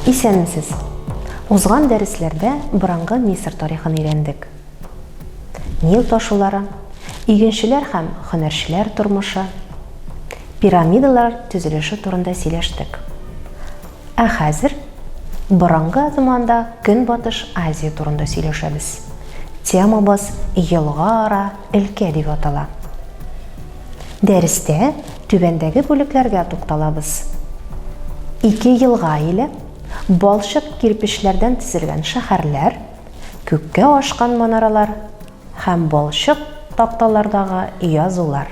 Исәнмесез. Узган дәресләрдә борынгы Мисыр тарихын өйрәндек. Нил ташулары, игенчеләр һәм һөнәрчеләр тормышы, пирамидалар төзелеше турында сөйләштек. Ә хәзер борынгы заманда Көнбатыш Азия турында сөйләшәбез. Темабыз елга ара өлкә дип атала. Дәрестә түбәндәге бүлекләргә тукталабыз. 2 елга иле, балчык кирпечләрдән төзелгән шәһәрләр, күккә ашкан манаралар һәм балчык такталардагы язулар.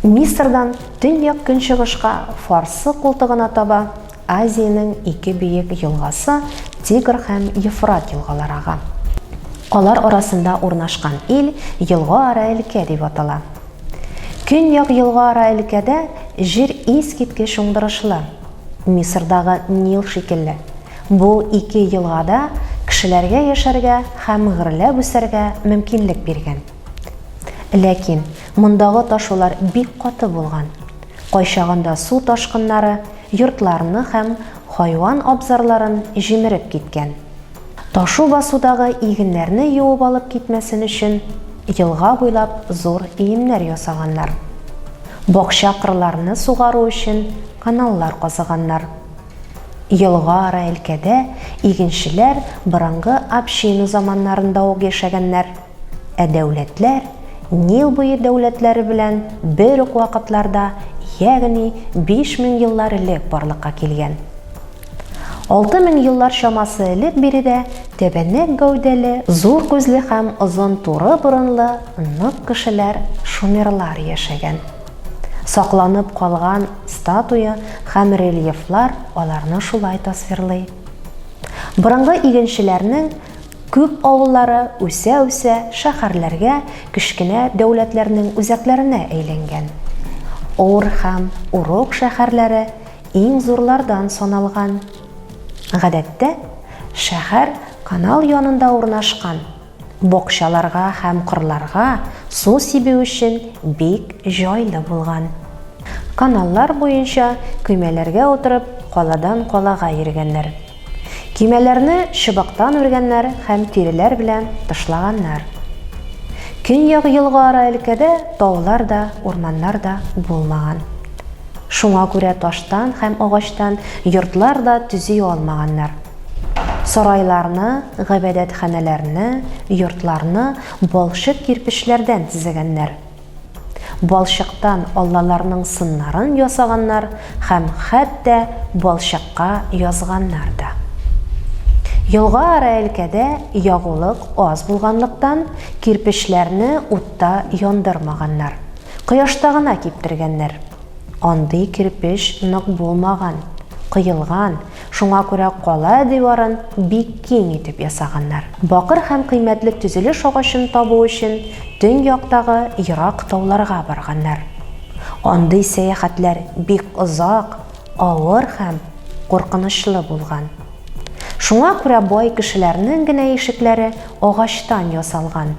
Мисырдан төньяк көнчыгышка Фарсы култыгына таба Азияның 2 биек елгасы Тигр һәм Ефрат елгалары ага. Алар арасында урнашкан ил елга ара өлкә дип атала. Көньяк елга ара өлкәдә җир искиткеч уңдырышлы. Мисырдагы Нил шикелле. Бу 2 елгада кешеләргә яшәргә һәм гырләп үсәргә мөмкинлек биргән. Ләкин мондагы ташулар бик каты булган. Кайчагында су ташкыннары йортларны һәм хайван абзарларын җимереп киткән. Ташу басудагы игеннәрне юып алып китмәсен өчен елга буйлап зур иемнәр ясаганнар. Бакча кырларны сугару өчен каналлар казыганнар. Елга ара өлкәдә игенчеләр борынгы община заманнарында ук яшәгәннәр. Ә дәүләтләр Нил буе дәүләтләре белән бер үк вакытларда, ягъни 5000 еллар элек барлыкка килгән. 6000 еллар чамасы элек биредә тәбәнәк гәүдәле, зур күзле һәм озын туры борынлы нык кешеләр шумерлар яшәгән. Сакланып калган статуя һәм рельефлар аларны шулай тасвирлый. Борынгы игенчеләрнең күп авыллары үсә-үсә шәһәрләргә, кечкенә дәүләтләрнең үзәкләренә әйләнгән. Ор һәм Урок шәһәрләре иң зурлардан саналган. Гадәттә, шәһәр канал янында урнашкан. Бакчаларга һәм кырларга су сибү өчен бик җайлы булган. Каналлар буенча көймәләргә утырып, каладан калага йөргәннәр. Көймәләрне чыбыктан үргәннәр һәм тиреләр белән тышлаганнар. Көньяк елга ара өлкәдә таулар да, урманнар да булмаган. Шуңа күрә таштан һәм агачтан йортлар да төзи алмаганнар. Сарайларны, гыйбадәтханәләрне, йортларны балчык кирпечләрдән төзегәннәр. Балчыктан аллаларның сыннарын ясаганнар һәм хәтта балчыкка язганнар да. Елга ара өлкәдә ягулык аз булганлыктан кирпечләрне утта яндырмаганнар. Кояшта гына киптергәннәр. Андый кирпеч нык булмаган, кыелган, шуңа күрә кала диварын бик киң итеп ясаганнар. Бакыр һәм кыйммәтле төзелеш агачын табу өчен төньяктагы ерак тауларга барганнар. Андый сәяхәтләр бик озак, авыр һәм куркынычлы булган. Шуңа күрә бай кешеләрнең генә ишекләре агачтан ясалган.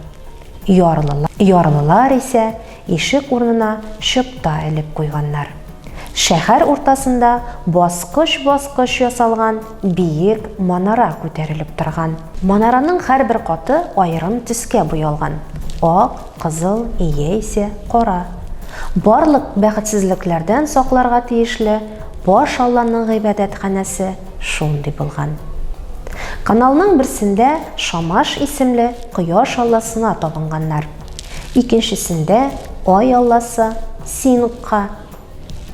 Ярлылар исә ишек урынына чыпта элеп куйганнар. Шәһәр уртасында баскыч-баскыч ясалган биек манара күтәрелеп торган. Манараның һәрбер каты аерым төскә буялган. Ак, кызыл, яисә кара. Барлык бәхетсезлекләрдән сакларга тиешле баш Алланың гыйбадәтханәсе шундый булган. Каналның берсендә Шамаш исемле кояш алласына табынганнар. Икенчесендә ай алласы Синукка,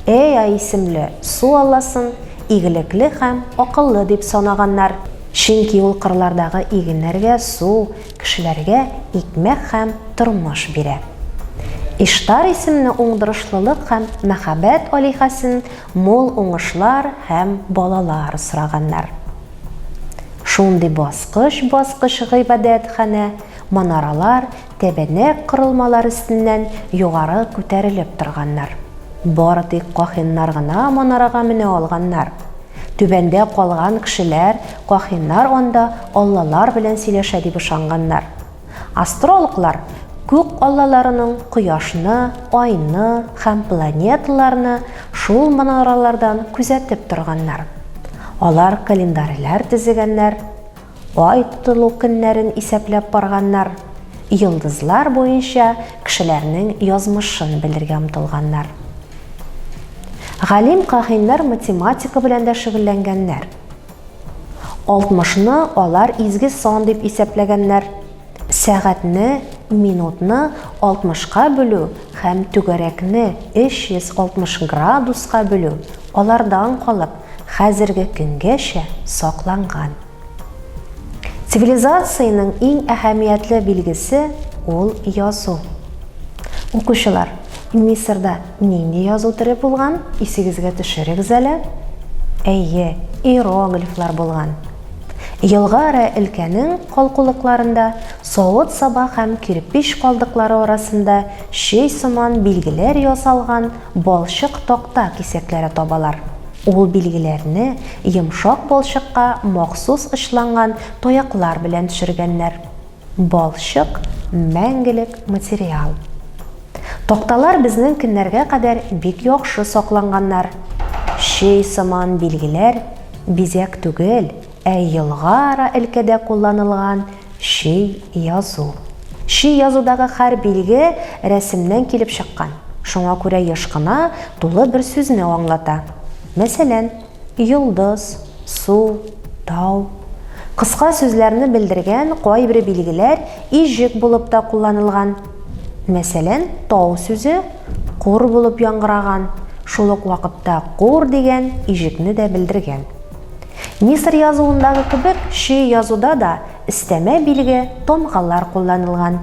Эя исемле су алласын игелекле һәм акыллы дип санаганнар. Чөнки ул кырлардагы игеннәргә су, кешеләргә икмәк һәм тормыш бирә. Иштар исемле уңдырышлылык һәм мәхәббәт алихасын мул уңышлар һәм балалар сораганнар. Шундый баскыч гыйбадәтханә, манаралар, тәбәнәк кырылмалар өстеннән югары күтәрелеп торганнар. Бары тик кахиннар гына манарага менә алганнар. Түбәндә калган кешеләр, кахиннар анда аллалар белән сөйләшә дип ышанганнар. Астрологлар күк аллаларының кояшны, айны һәм планеталарны шул манаралардан күзәтеп торганнар. Алар календарьлар төзегәннәр, ай тотылу көннәрен исәпләп барганнар, йолдызлар буенча кешеләрнең язмышын белергә омтылганнар. Галим каһиннар математика белән дә шөгыльләнгәннәр. 60-ны алар изге сан дип исәпләгәннәр. Сәгатьне, минутны 60-ка бүлү һәм түгәрәкне 360 градуска бүлү алардан калып хәзерге көнгәчә сакланган. Цивилизацияның иң әһәмиятле билгесе ул язу. Укучылар, Мисырда нинди язу теле булган? Исегезгә төшерегез әле. Әйе, иероглифлар булган. Елгара өлкәнең калкулыкларында савыт саба һәм кирпич калдыклары арасында шәй сыман билгеләр ясалган балчык такта кисәкләре табалар. Ул билгеләрне йомшак балчыкка махсус ышланган таяклар белән төшергәннәр. Балчык мәңгелек материал. Такталар безнең көннәргә кадәр бик яхшы сакланганнар. Шәй сыман билгеләр бизәк түгел, елгара өлкәдә кулланылган шәй язу. Шәй язудагы һәр билге рәсемнән килеп чыккан. Шуңа күрә еш кына тулы бер сүзне аңлата. Мәсәлән, йолдыз, су, тау. Кыска сүзләрне белдергән кайбер билгеләр иҗек булып та кулланылган. Мәсәлән, тау сүзе кур булып яңгыраган. Шул ук вакытта кур дигән иҗекне дә белдергән. Мисыр язуындагы кебек, шәй язуда да истәмә билге томгалар кулланылган.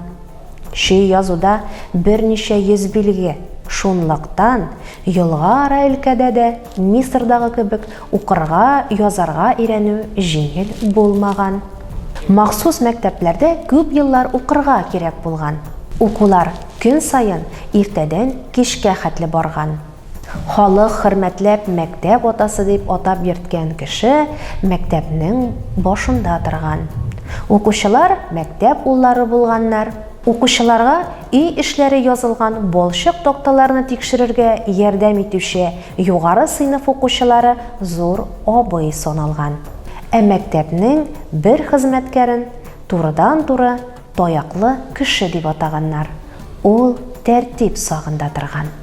Шәй язуда берничә йөз билге. Шунлыктан елгара өлкәдә дә Мисырдагы кебек укырга, язарга өйрәнү җиңел булмаган. Махсус мәктәпләрдә күп еллар укырга кирәк булган. Укулар көн сайын иртәдән кичкә хәтле барган. Халык хөрмәтләп мәктәп атасы дип атап йөрткән кеше мәктәпнең башында торган. Укучылар мәктәп уллары булганнар. Укучыларга үй эшләре язылган балчык такталарны тикшерергә ярдәм итүче югары сыйныф укучылары зур абый саналган. Мәктәпнең бер хезмәткәрен турыдан-туры таяклы кеше дип атаганнар. Ул тәртип сагында торган.